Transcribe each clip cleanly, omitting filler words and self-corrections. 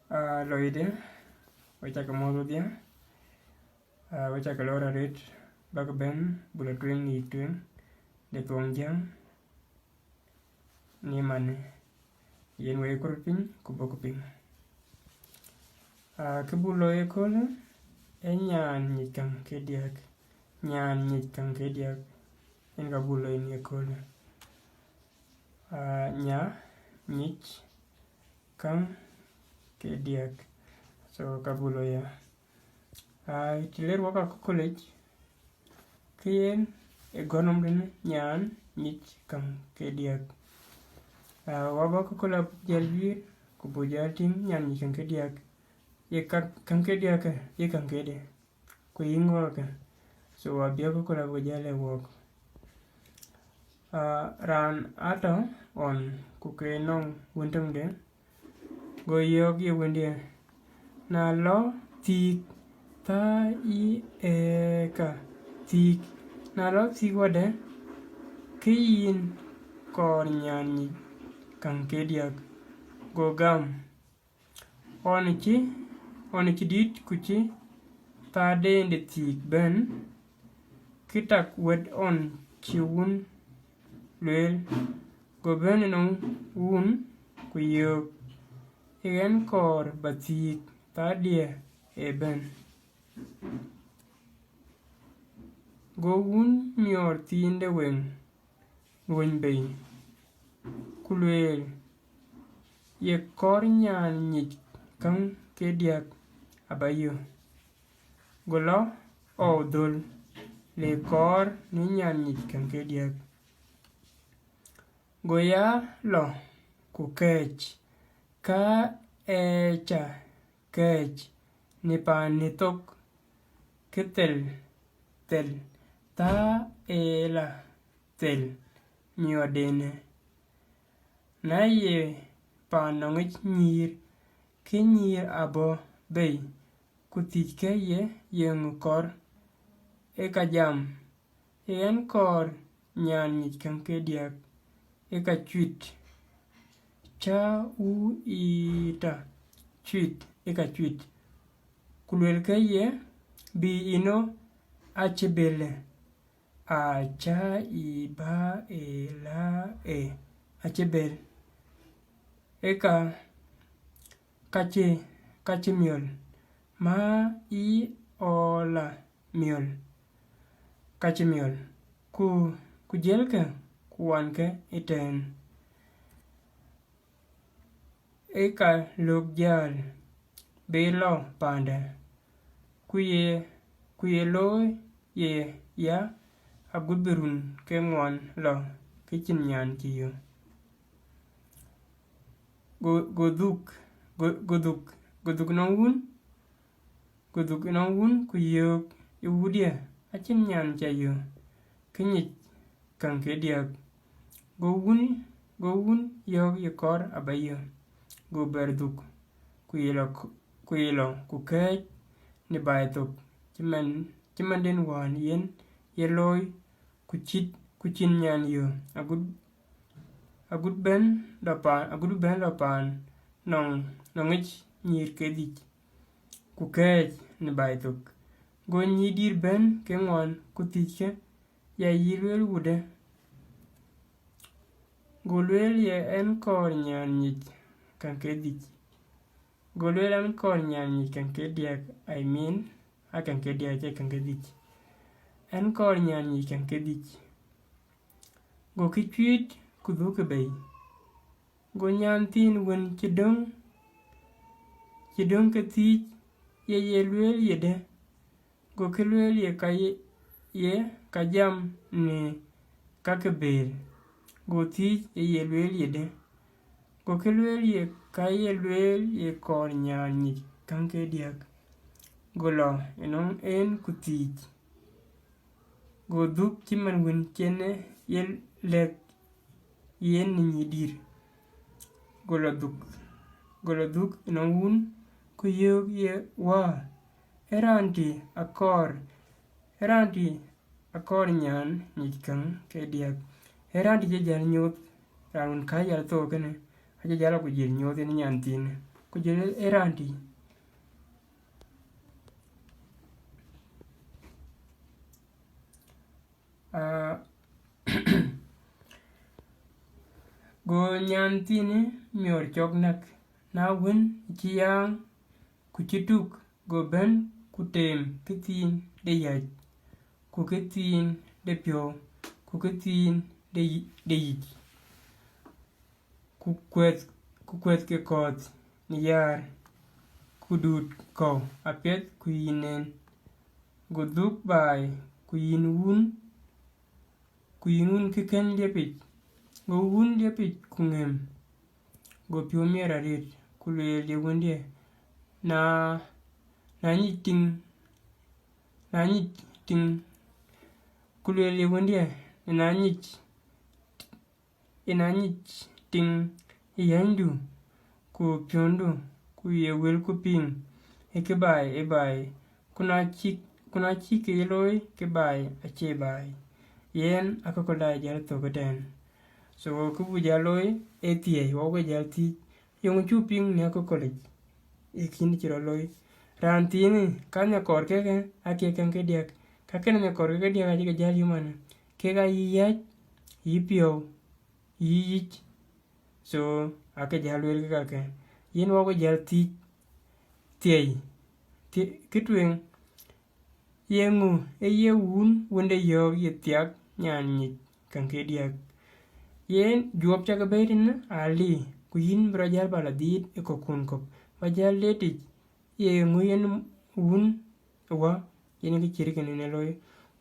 Loide, wachako modho dhiang', wachako loro ret, bako ben, bulo tweng' ni tweng', de thuong' jang, ni mane, yen weye kor piny, kuboko piny. Kibulo e kolo, nyan nyikang ke diak, nyan nyikang ke diak, en kabulo en e kolo. Nya, nyich, kang ke diak, so kabulo ya. Tiler waka college, kien e gonom den nyan nyich kang ke diak. Wabako kola jalbir, kubo jalting nyan nyich kang ke diak. Ye kang ke diak ye kang ke de. Ko yingwa ka. So wabiako kola bojale wako. Ran ato on kuke nong wentong de. Go yok ye wendia. Na lo tik ta I e ka tik. Na lo tik wade. Kiyin kor nyanyi kang ke diak. Go gam. Onichi dit kuchi. Ta de tik ben. Kitak wed on chiwun. Lel. Go ben no un kuyok. Igen kor batik ta dia e ben. Go un mior tinde wen bay. Kulel. Ye kor nyan nyik kang ke diak abayo. Golo o dul. Le kor ni nyan nyik kang ke diak. Goya lo ku kech. Ka echa kech. Nipa nitok. Kitel tel. Ta ela tel. Nyodene. Na ye panongich nyir. Ke nyir abo bay. Kutike ye yung kor. Eka jam. Yen kor nyan nyich kang ke diak. Eka chwit. Cha u ita. Chwit. Eka chwit. Kulwel ke ye. Bi ino. Achebele. Acha I ba e la e. Achebel. Eka. Kache miol. Ma I o la miol. Kache miol. Kujelke. Kuwanke iten. Eka lok jal. Belo pande. Kuye lo ye ya. Agudberun ke ngwan lo. Kichin nyan kiyo. Goduk nong un kuyok iwudia achin nyan chayo kinyik kang ke diak go un yok yekor abayo go berduk kuyelo kukech ni baitok chiman den wan yen yeloy kuchin nyan yo agud ben lopan nongich nyir kedik kukech ni baitok go nyidir ben ke ngwan kutike ya yilwel wude go lwel ye en kor nyan nyich kang kedik go lwel en kor nyan nyich kang kediak kang kediak che kang kedik en kor nyan nyich kang kedik go kichwit kudhuke bay go nyan tin wen chidong ke thich ye lwel ye de go ke lwel ye ka jam ni kake ber go thich ye lwel ye de go ke lwel ye ka ye lwel ye kor nyan nyich kang ke diak go lo enong en kuthich go dhuk chiman wen chene ye lek yen ni nyidir golo dhuk enong un kuyok ye wa eranti akor nyan nyich kang ke diak eranti je jal nyuth ran ka jal tho kene aje jalo kujil nyuth ni nyan tine ku jele eranti go nyan tini mior chok nak na win chi yang ku chituk go ben ku tem kitin de yaj ku kitin de pyo ku kitin de yij ku kwet ke kot ni yar ku dut ko apet ku yinen go duk bai ku yin wun kiken lepit go wun lepit ku ngem go pyo miera rit ku le wundie na nyit ting ku le wundie na nyit ting yandu ku pyondo ku ye wel ku ping e bai kuna chi ke loy ke bai ache bai yen akakola jal to goten so ku bu jaloy e tie wo go jal ti yung chu ping ne akakola e kin chiro loy ran tini kanya kor ke ake kan ke diak ka ken ne kor ke diak ke jal yuman ke ga yi pio yi so ake jal wel ke ka yen wo go jal ti tie kitwen yengu ye wun wende yo ye tiak nyan kan ke diak yen juop cha ke betin ali ku yin bra jal bala dit e ko kun ko ba jal leti ye nguyen wun wa yen ke chiri ken ne loy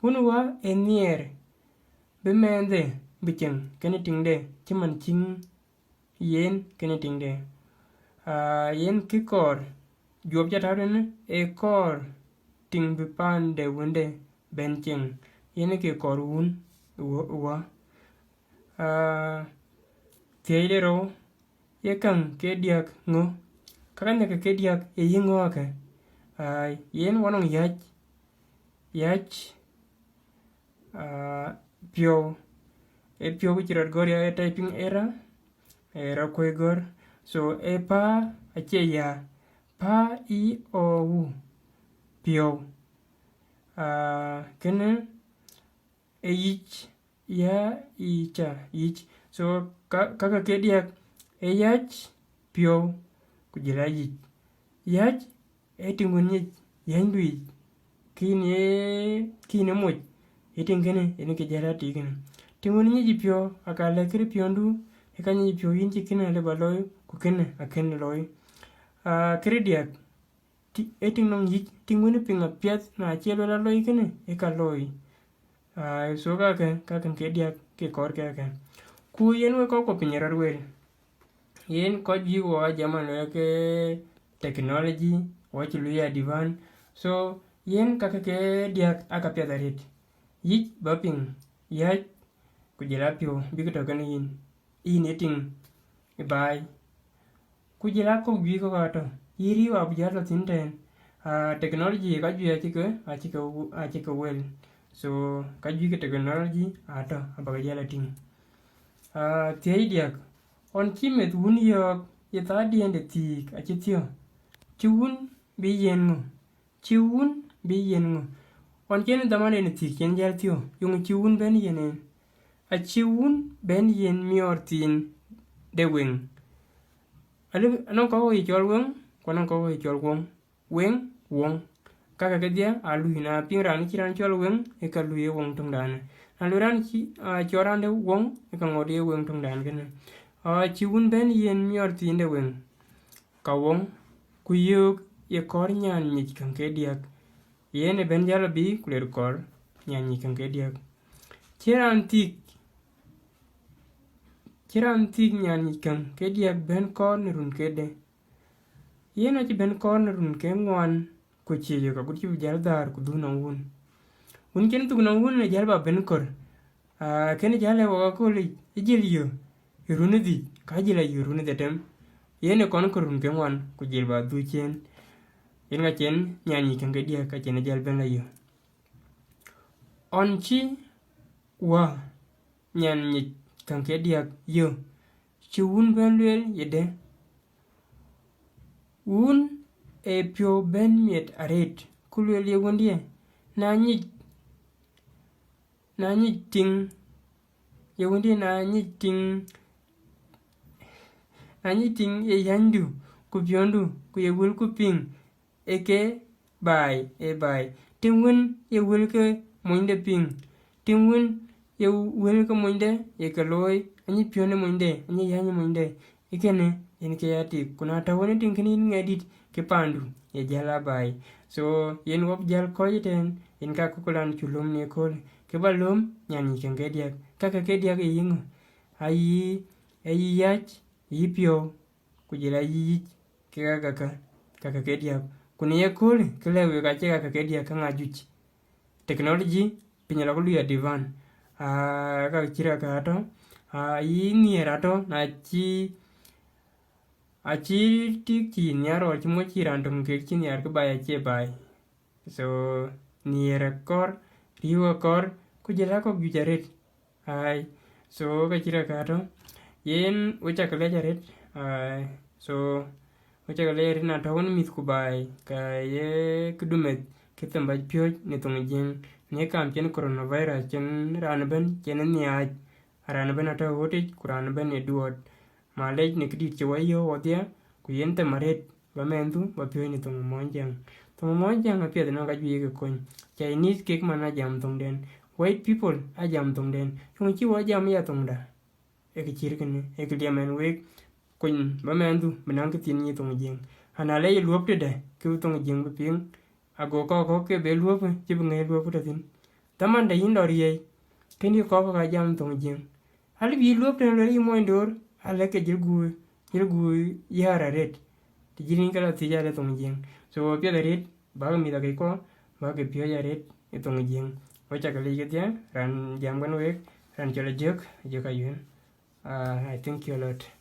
wun wa enier be mende bichen ken tingde chiman ching yen ken tingde yen ki kor juop cha tawden e kor ting bi pan de wende benching yen ke kor wun wa teide ro ye kan ke diak ngo kakan ke diak e yingo ake yen wanong yach pyo ku chirat gor ya typing error kwe gor so e pa ache ya pa i o u pyo kene e ya ich so kaka ke diak e yach pyo ku jira yach e tingun yandui kine moj itingene ene ke jara tigene tingun pyo akale kri pyondu e kanyi pyo yinchi kine le baloy ku kene aken loy kri diak eting tingun pinga piat na chelo la loy kene e ka loy so ka ke diak ke kor ke ku yen we ko pinyara wel yen ko ji wo jaman ke technology wo chi lu ya divan so yen ka ke diak aka pya darit yi baping ya ku jira pyo bi ko kan yin eting bai ku jira ko bi ko to yiri wa bu jara tinten technology ka ju ya chi ko wel so ka ju ke technology ata abaga jala ting tie diak on kimet wun yok ye ta diende tik a chitio chiwun bi yen on ken damane ne tik yen jal tio yung chiwun ben yenen a chiwun ben yen miortin de wing ale anon ko yi jol wing konon ko yi jol wong kaka ke dia alu na pingran kiran jol wing e ka lu ye wong tong dan aluran ki choran de wong e ka ngode wong tong dan ken chiwun ben yen miortin de wing ka wong ku yuk ye kor nyan nyik kan ke diak yene ben jala bi kuler kor nyan nyik kan ke diak kiran tik nyan nyik kan ke diak ben kor nirun ke de yene chi ben kor nirun ke ngwan ku chi yo ka kuchi jal dar ku du na wun ken tu na wun ne jal ba ben kor ken jale wa ko li jil yo irune di ka jila irune de dem yene kon korun ke ngwan ku jil ba du chen yen ga chen nyanyi kan ke dia ka chen jal ben la yo on chi wa nyanyi kan ke dia yo chi wun ben lel yede un e pio ben miet aret kulwel ye wondie na nyit ting ye wondie na nyit ting ye yandu ku piondu ku ye wil ku ping eke bai e bai tingwin ye wil ke moinde ping tingwin ye wil ke moinde ye ke loy anyi pione moinde anyi yanyi moinde ikene yen ke yati kuna tawone tingkini ngedit ke pandu ye jala bai so yen wop jal kojiten yen ka kukulan chulum ne kol ke balum nyani ke ngediak kaka kediak e yingo ayi yach yi pio kujila yi ke kaka kediak kuni ye kol kelewe ka che kaka kediak ka ngajuch technology pinyala kulu ya divan ka chira ka to yi ngiera to na chi tik chi nyaro chi mo chi random ke chi nyar ke baya che bai so niera kor riwa kor kujila ko gujaret ai so ka chira ka to yen ucha kale jaret so ucha kale rina to won mit ku bai ka ye kudumet ke tamba pyo ne tong jing ne kam chen coronavirus chen ran ben chen ni aj ran ben ata wote kuran ben e duot malej ne kidit che wayo wodia ku yente maret ba mendu ba pyo ni tong monjang apia de no ka ji ke kon Chinese cake mana jam tong den white people a jam tong den chung chi wa jam ya tong da e ke chir ken e ke diamen we kun ba mendu menang ke tin ni tong jing ana le luop de ke tong jing ba ping ago ko ke be luop chi bu ngai luop ta tin taman da yin dor ye ken ko ka jam tong jing ali bi luop de le mo ndor ale ke jirgu yara red ti jirin kala ti jare tong jing so pia da red ba mi da ko ba ke pia ya red e tong jing o cha ka le ke ran jam gan we ran chola jok joka yun I thank you a lot.